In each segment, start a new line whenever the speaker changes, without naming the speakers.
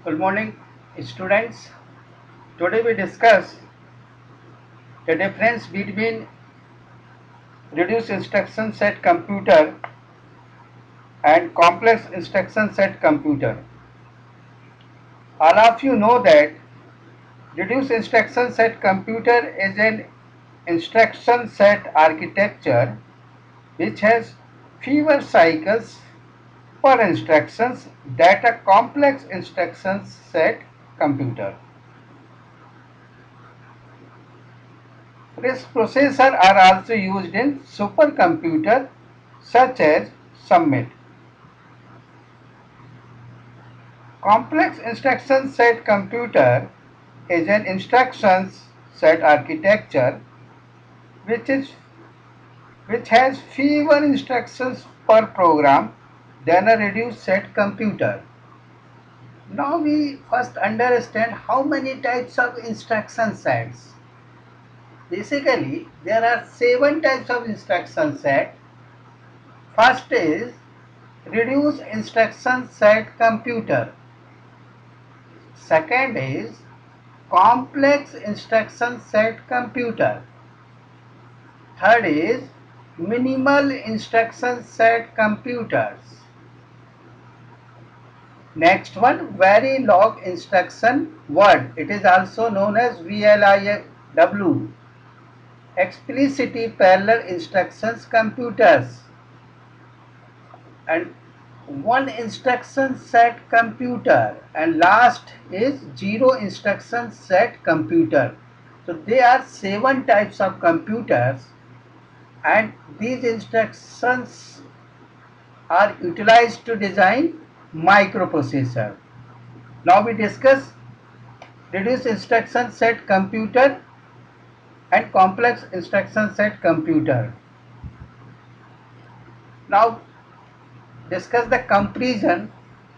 Good morning, students. Today we discuss the difference between reduced instruction set computer and complex instruction set computer. All of you know that reduced instruction set computer is an instruction set architecture which has fewer cycles per instructions than a complex instruction set computer. RISC processors are also used in supercomputer such as Summit. Complex instruction set computer is an instructions set architecture which is which has fewer instructions per program than a reduced set computer. Now we first understand how many types of instruction sets. Basically, there are 7 types of instruction set. First is reduced instruction set computer. Second is complex instruction set computer. Third is minimal instruction set computers. Next one, Verilog instruction word. It is also known as VLIW. Explicitly parallel instructions computers. And one instruction set computer, and last is zero instruction set computer. So there are 7 types of computers, and these instructions are utilized to design microprocessor. Now we discuss reduced instruction set computer and complex instruction set computer. Now discuss the comparison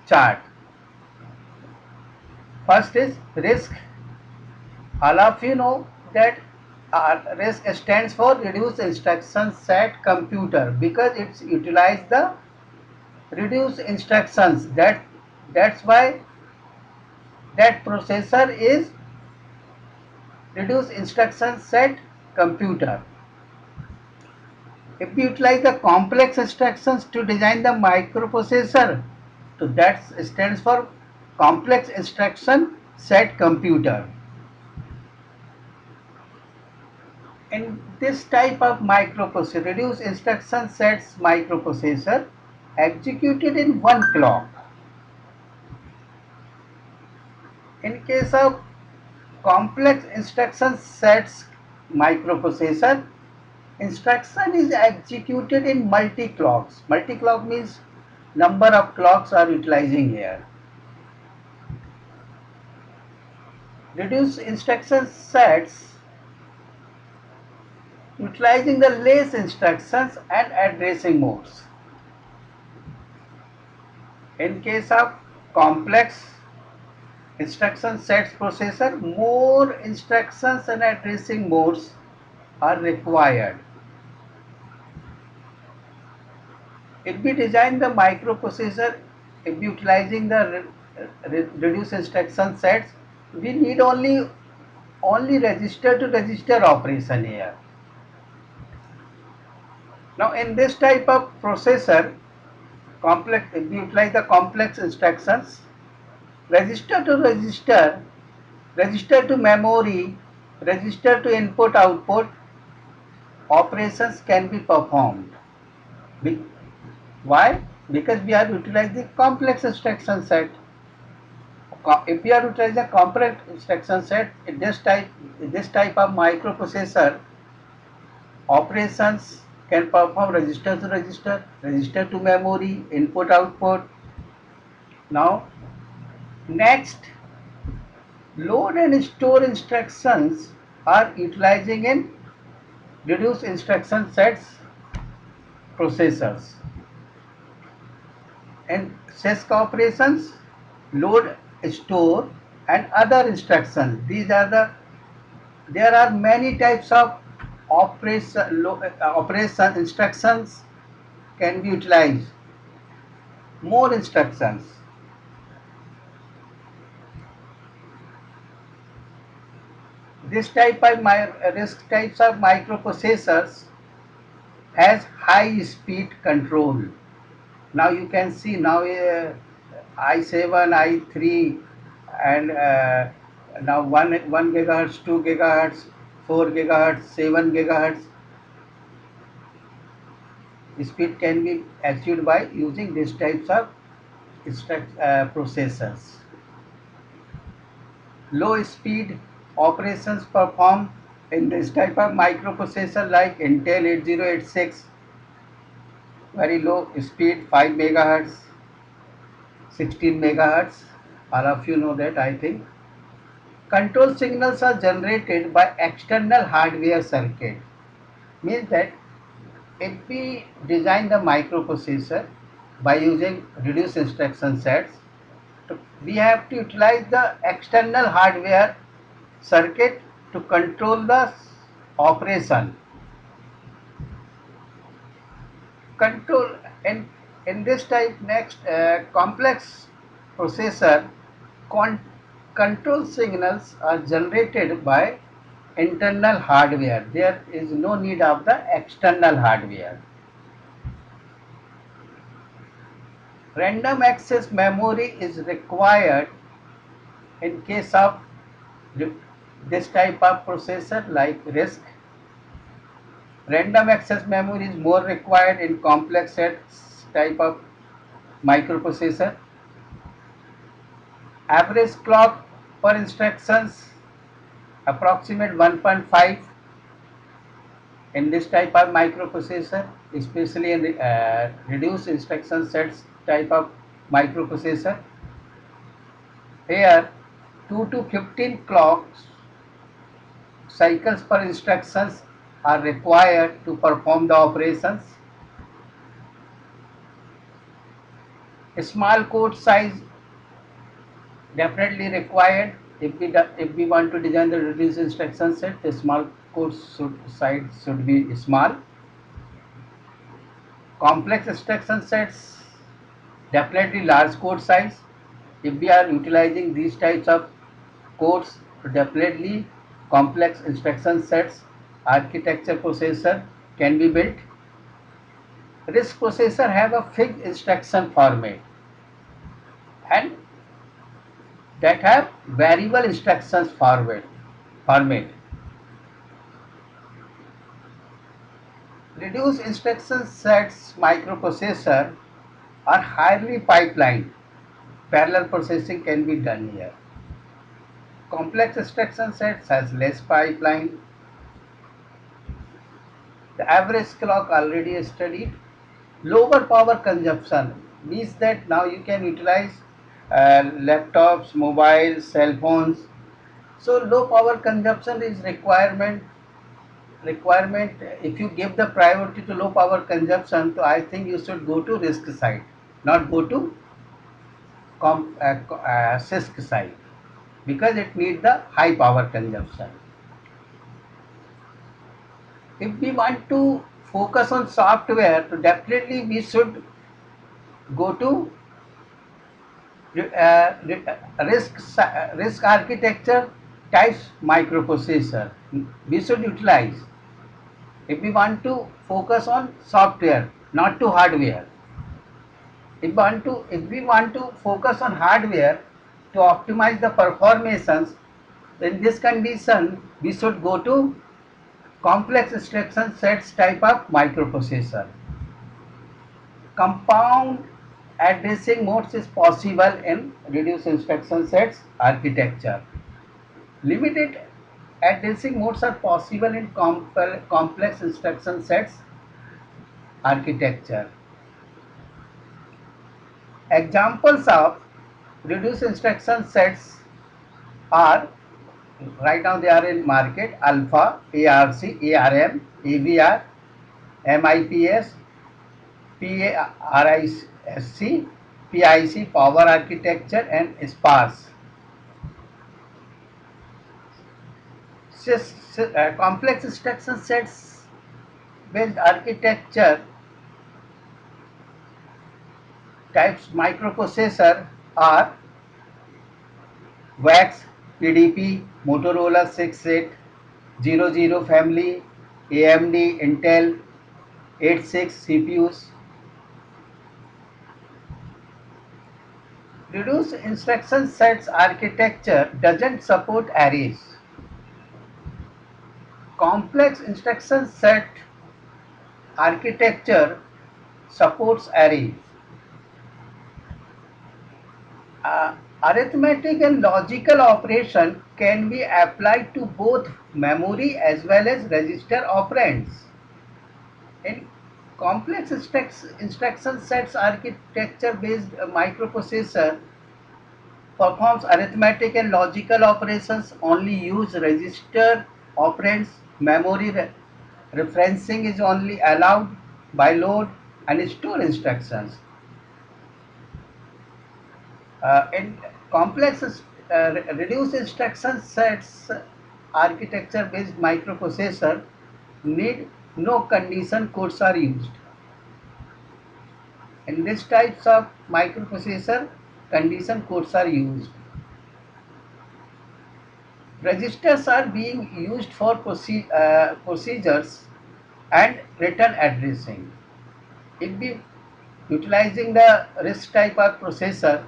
chart. First is RISC. All of you know that RISC stands for Reduced Instruction Set Computer because it's utilized the reduced instructions. That's why that processor is Reduced Instruction Set Computer. If we utilize the complex instructions to design the microprocessor, so that stands for Complex Instruction Set Computer. In this type of microprocessor, reduced instruction sets microprocessor executed in one clock. In case of complex instruction sets microprocessor, instruction is executed in multi-clocks. Multi-clock means number of clocks are utilizing here. Reduced instruction sets utilizing the less instructions and addressing modes. In case of complex instruction sets processor, more instructions and addressing modes are required. If we design the microprocessor if utilizing the reduced instruction sets, we need only register to register operation here. Now in this type of processor, complex if we utilize the complex instructions, register to register, register to memory, register to input output operations can be performed. Why? Because we are utilizing complex instruction set. If we are utilizing a complex instruction set, in this type of microprocessor, operations can perform register to register, register to memory, input output. Now, next, load and store instructions are utilizing in reduced instruction sets processors. And CISC operations, load, store, and other instructions. There are many types of operation instructions can be utilized. More instructions. This type of RISC types of microprocessors has high speed control. Now you can see now I7, I3, and now 1 gigahertz, 2 gigahertz, 4 gigahertz, 7 gigahertz speed can be achieved by using these types of processors. Low speed operations performed in this type of microprocessor like Intel 8086, very low speed 5 megahertz, 16 megahertz. All of you know that, I think. Control signals are generated by external hardware circuit. Means that if we design the microprocessor by using reduced instruction sets, we have to utilize the external hardware circuit to control the operation. Control in this type next complex processor, con control signals are generated by internal hardware. There is no need of the external hardware. Random access memory is required in case of this type of processor like RISC. Random access memory is more required in complex sets type of microprocessor. Average clock per instructions approximate 1.5 in this type of microprocessor, especially in reduced instruction sets type of microprocessor. Here 2 to 15 clocks cycles per instructions are required to perform the operations. A small code size definitely required. If we want to design the reduced instruction set, the small code size should be small. Complex instruction sets, definitely large code size. If we are utilizing these types of codes, definitely complex instruction sets architecture processor can be built. RISC processor have a fixed instruction format and that have variable instructions format. Reduced instruction sets microprocessor are highly pipelined. Parallel processing can be done here. Complex instruction sets has less pipeline. The average clock already studied. Lower power consumption means that now you can utilize laptops, mobiles, cell phones. So low power consumption is requirement. If you give the priority to low power consumption, so I think you should go to RISC side, not go to CISC side, because it needs the high power consumption. If we want to focus on software, so definitely we should go to RISC architecture types microprocessor. We should utilize if we want to focus on software, not to hardware. If we want to focus on hardware to optimize the performances, in this condition we should go to complex instruction sets type of microprocessor. Compound addressing modes is possible in reduced instruction sets architecture. Limited addressing modes are possible in complex instruction sets architecture. Examples of reduced instruction sets are, right now they are in market: Alpha, ARC, ARM, AVR, MIPS, PARISC, PIC, Power Architecture, and SPARS. Complex instruction sets based architecture types microprocessor are VAX, PDP, Motorola 68, 00 family, AMD, Intel, 86 CPUs. Reduced instruction sets architecture doesn't support arrays. Complex instruction set architecture supports arrays. Arithmetic and logical operation can be applied to both memory as well as register operands. In complex instruction sets architecture based microprocessor performs arithmetic and logical operations, only use register operands, memory referencing is only allowed by load and store instructions. In complex reduced instruction sets architecture based microprocessor need no condition codes are used. In this types of microprocessor, condition codes are used. Registers are being used for procedures and return addressing. If we utilizing the RISC type of processor,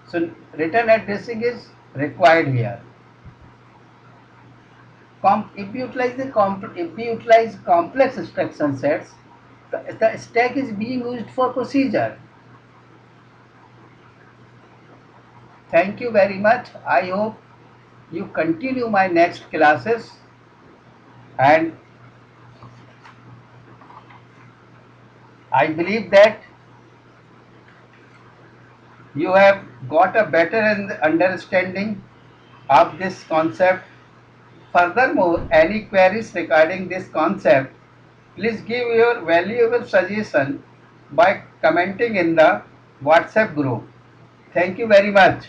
so return addressing is required here. If we utilize complex instruction sets, the stack is being used for procedure. Thank you very much. I hope you continue my next classes, and I believe that you have got a better understanding of this concept. Furthermore, any queries regarding this concept, please give your valuable suggestion by commenting in the WhatsApp group. Thank you very much.